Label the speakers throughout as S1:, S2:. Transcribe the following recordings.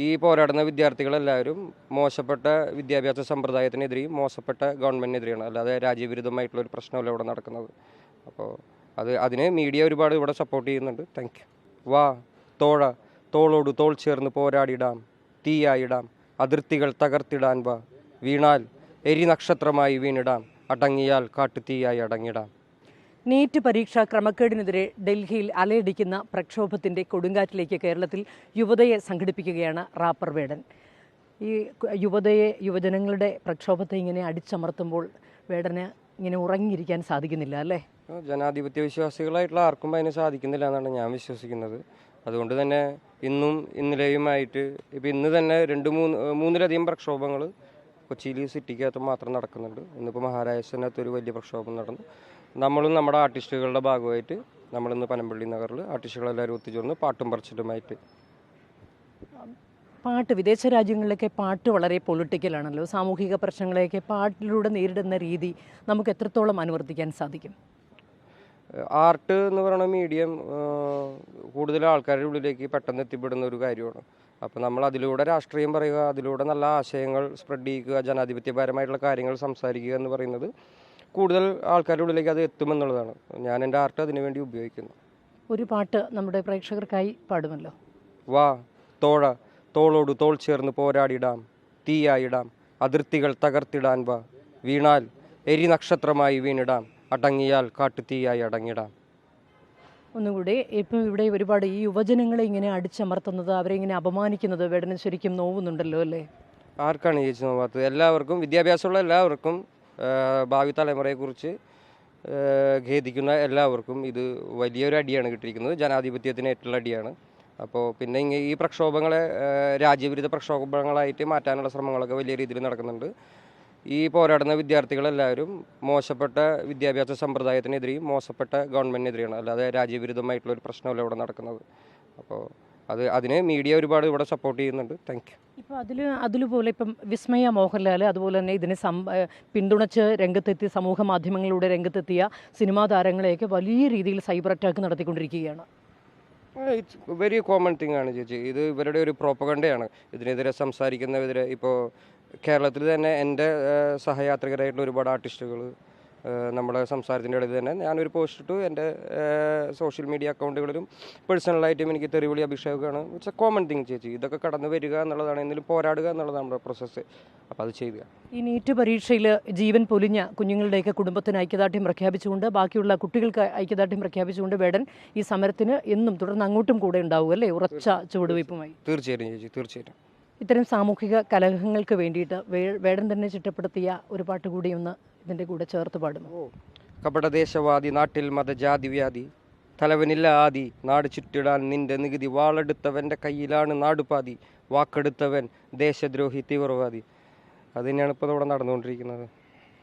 S1: ഈ പോരാടുന്ന വിദ്യാർത്ഥികളെല്ലാവരും മോശപ്പെട്ട വിദ്യാഭ്യാസ സമ്പ്രദായത്തിനെതിരെയും മോശപ്പെട്ട ഗവൺമെൻറ്റിനെതിരെയാണ്. അല്ലാതെ രാജ്യവിരുദ്ധമായിട്ടുള്ളൊരു പ്രശ്നമല്ല ഇവിടെ നടക്കുന്നത്. അപ്പോൾ അതിന് മീഡിയ ഒരുപാട് ഇവിടെ സപ്പോർട്ട് ചെയ്യുന്നുണ്ട്. Thank you. വാ തോഴ, തോളോട് തോൾ ചേർന്ന് പോരാടിടാം, തീയായിടാം, അതിർത്തികൾ തകർത്തിടാൻ വാ, വീണാൽ എരി നക്ഷത്രമായി വീണിടാം, അടങ്ങിയാൽ കാട്ടുതീയായി അടങ്ങിടാം.
S2: നീറ്റ് പരീക്ഷാ ക്രമക്കേടിനെതിരെ ഡൽഹിയിൽ അലയടിക്കുന്ന പ്രക്ഷോഭത്തിൻ്റെ കൊടുങ്കാറ്റിലേക്ക് കേരളത്തിൽ യുവതയെ സംഘടിപ്പിക്കുകയാണ് റാപ്പർ വേടൻ. ഈ യുവജനങ്ങളുടെ പ്രക്ഷോഭത്തെ ഇങ്ങനെ അടിച്ചമർത്തുമ്പോൾ വേടന് ഇങ്ങനെ ഉറങ്ങിയിരിക്കാൻ സാധിക്കുന്നില്ല അല്ലേ?
S1: ജനാധിപത്യ വിശ്വാസികളായിട്ടുള്ള ആർക്കും അതിന് സാധിക്കുന്നില്ല എന്നാണ് ഞാൻ വിശ്വസിക്കുന്നത്. അതുകൊണ്ട് തന്നെ ഇന്നും ഇന്നലെയുമായിട്ട് ഇപ്പം ഇന്ന് തന്നെ മൂന്നിലധികം പ്രക്ഷോഭങ്ങൾ കൊച്ചിയിൽ സിറ്റിക്കകത്ത് മാത്രം നടക്കുന്നുണ്ട്. ഇന്നിപ്പോൾ മഹാരാഷ്ട്രനകത്ത് ഒരു വലിയ പ്രക്ഷോഭം നടന്നു. നമ്മളും നമ്മുടെ ആർട്ടിസ്റ്റുകളുടെ ഭാഗമായിട്ട് നമ്മളിന്ന് പനമ്പള്ളി നഗറിൽ ആർട്ടിസ്റ്റുകളെല്ലാവരും ഒത്തുചേർന്ന് പാട്ടും പറച്ചിലുമായിട്ട്.
S2: പാട്ട് വിദേശ രാജ്യങ്ങളിലൊക്കെ പാട്ട് വളരെ പൊളിറ്റിക്കലാണല്ലോ. സാമൂഹിക പ്രശ്നങ്ങളെയൊക്കെ പാട്ടിലൂടെ നേരിടുന്ന രീതി നമുക്ക് എത്രത്തോളം അനുവർത്തിക്കാൻ സാധിക്കും?
S1: ആർട്ട് എന്ന് പറയുന്ന മീഡിയം കൂടുതൽ ആൾക്കാരുടെ ഉള്ളിലേക്ക് പെട്ടെന്ന് എത്തിപ്പെടുന്ന ഒരു കാര്യമാണ്. അപ്പോൾ നമ്മൾ അതിലൂടെ രാഷ്ട്രീയം പറയുക, അതിലൂടെ നല്ല ആശയങ്ങൾ സ്പ്രെഡ് ചെയ്യുക, ജനാധിപത്യപരമായിട്ടുള്ള കാര്യങ്ങൾ സംസാരിക്കുക എന്ന് പറയുന്നത് കൂടുതൽ ആൾക്കാരുടെ ഉള്ളിലേക്ക് അത് എത്തുമെന്നുള്ളതാണ്. ഞാൻ എൻ്റെ ആർട്ട് അതിനുവേണ്ടി ഉപയോഗിക്കുന്നു.
S2: ഒരു പാട്ട് നമ്മുടെ പ്രേക്ഷകർക്കായി പാടുമല്ലോ.
S1: വാ തോഴ, തോളോട് തോൾ ചേർന്ന് പോരാടിടാം, തീയായിടാം, അതിർത്തികൾ തകർത്തിടാൻ വാ, വീണാൽ എരി നക്ഷത്രമായി വീണിടാം, അടങ്ങിയാൽ കാട്ടുതീയായി അടങ്ങിടാം.
S2: ഒന്നുകൂടി ഇപ്പം ഇവിടെ ഒരുപാട് ഈ യുവജനങ്ങളെ ഇങ്ങനെ അടിച്ചമർത്തുന്നത്, അവരെ ഇങ്ങനെ അപമാനിക്കുന്നത് വേടന് ശരിക്കും നോവുന്നുണ്ടല്ലോ അല്ലേ?
S1: ആർക്കാണ് ചേച്ചി നോവാത്തത്? എല്ലാവർക്കും, വിദ്യാഭ്യാസമുള്ള എല്ലാവർക്കും, ഭാവി തലമുറയെക്കുറിച്ച് ഖേദിക്കുന്ന എല്ലാവർക്കും ഇത് വലിയൊരു അടിയാണ് കിട്ടിയിരിക്കുന്നത്. ജനാധിപത്യത്തിന് ഏറ്റുള്ള അടിയാണ്. അപ്പോൾ പിന്നെ ഈ പ്രക്ഷോഭങ്ങളെ രാജ്യവിരുദ്ധ പ്രക്ഷോഭങ്ങളായിട്ട് മാറ്റാനുള്ള ശ്രമങ്ങളൊക്കെ വലിയ രീതിയിൽ നടക്കുന്നുണ്ട്. ഈ പോരാടുന്ന വിദ്യാർത്ഥികളെല്ലാവരും മോശപ്പെട്ട വിദ്യാഭ്യാസ സമ്പ്രദായത്തിനെതിരെയും മോശപ്പെട്ട ഗവൺമെൻറ്റിനെതിരെയാണ്. അല്ലാതെ രാജ്യവിരുദ്ധമായിട്ടുള്ളൊരു പ്രശ്നമല്ല ഇവിടെ നടക്കുന്നത്. അപ്പോൾ അതിന് മീഡിയ ഒരുപാട് ഇവിടെ സപ്പോർട്ട് ചെയ്യുന്നുണ്ട്. Thank you.
S2: ഇപ്പോൾ അതിലുപോലെ ഇപ്പം വിസ്മയ മോഹൻലാൽ, അതുപോലെ തന്നെ ഇതിനെ പിന്തുണച്ച് രംഗത്തെത്തിയ സമൂഹ മാധ്യമങ്ങളിലൂടെ രംഗത്തെത്തിയ സിനിമാ താരങ്ങളെയൊക്കെ വലിയ രീതിയിൽ സൈബർ അറ്റാക്ക് നടത്തിക്കൊണ്ടിരിക്കുകയാണ്.
S1: ഇറ്റ്സ് വെരി കോമൺ തിങ് ആണ് ചേച്ചി. ഇത് ഇവരുടെ ഒരു പ്രോപ്പഗണ്ടയാണ്. ഇതിനെതിരെ സംസാരിക്കുന്നവരെ ഇപ്പോൾ കേരളത്തിൽ തന്നെ എൻ്റെ സഹയാത്രികരായിട്ടുള്ള ഒരുപാട് ആർട്ടിസ്റ്റുകൾ നമ്മുടെ സംസാരത്തിൻ്റെ ഇടയിൽ തന്നെ ഞാനൊരു പോസ്റ്റ് ഇട്ടു. എൻ്റെ സോഷ്യൽ മീഡിയ അക്കൗണ്ടുകളിലും പേഴ്സണലായിട്ടും എനിക്ക് തെറിവിളി അഭിഷേകമാണ്. ഇറ്റ്സ് എ കോമൺ തിങ് ചേച്ചി. ഇതൊക്കെ കടന്നു വരിക എന്നുള്ളതാണ്, എന്തെങ്കിലും പോരാടുക എന്നുള്ളതാണ് നമ്മുടെ പ്രോസസ്സ്. അപ്പോൾ അത് ചെയ്യുക.
S2: ഈ നീറ്റ് പരീക്ഷയിൽ ജീവൻ പൊലിഞ്ഞ കുഞ്ഞുങ്ങളുടെയൊക്കെ കുടുംബത്തിന് ഐക്യദാർഢ്യം പ്രഖ്യാപിച്ചുകൊണ്ട്, ബാക്കിയുള്ള കുട്ടികൾക്ക് ഐക്യദാർഢ്യം പ്രഖ്യാപിച്ചുകൊണ്ട് വേടൻ ഈ സമരത്തിന് എന്നും തുടർന്ന് അങ്ങോട്ടും കൂടെ ഉണ്ടാവും അല്ലേ? ഉറച്ച ചുവടുവയ്പുമായി.
S1: തീർച്ചയായിട്ടും ചേച്ചി, തീർച്ചയായിട്ടും.
S2: ഇത്തരം സാമൂഹിക കലഹങ്ങൾക്ക് വേണ്ടിയിട്ട് വേടൻ തന്നെ ചിട്ടപ്പെടുത്തിയ ഒരു പാട്ട് കൂടി ഒന്ന് ഇതിൻ്റെ കൂടെ ചേർത്ത് പാടുന്നു.
S1: കപടദേശവാദി, നാട്ടിൽ മതജാതി വ്യാധി, തലവനില്ല ആദി, നാട് ചുറ്റിടാൻ നിന്റെ നികുതി, വാളെടുത്തവൻ്റെ കയ്യിലാണ് നാടുപാതി, വാക്കെടുത്തവൻ ദേശദ്രോഹി തീവ്രവാദി. അത് തന്നെയാണ് ഇപ്പോൾ ഇവിടെ നടന്നുകൊണ്ടിരിക്കുന്നത്.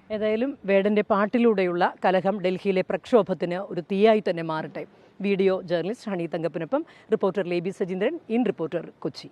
S2: ഏതായാലും വേടൻ്റെ പാട്ടിലൂടെയുള്ള കലഹം ഡൽഹിയിലെ പ്രക്ഷോഭത്തിന് ഒരു തീയായി തന്നെ മാറട്ടെ. വീഡിയോ ജേർണലിസ്റ്റ് ഹണി തങ്കപ്പനൊപ്പം reporter Leby Sajeendran, in reporter, Kochi.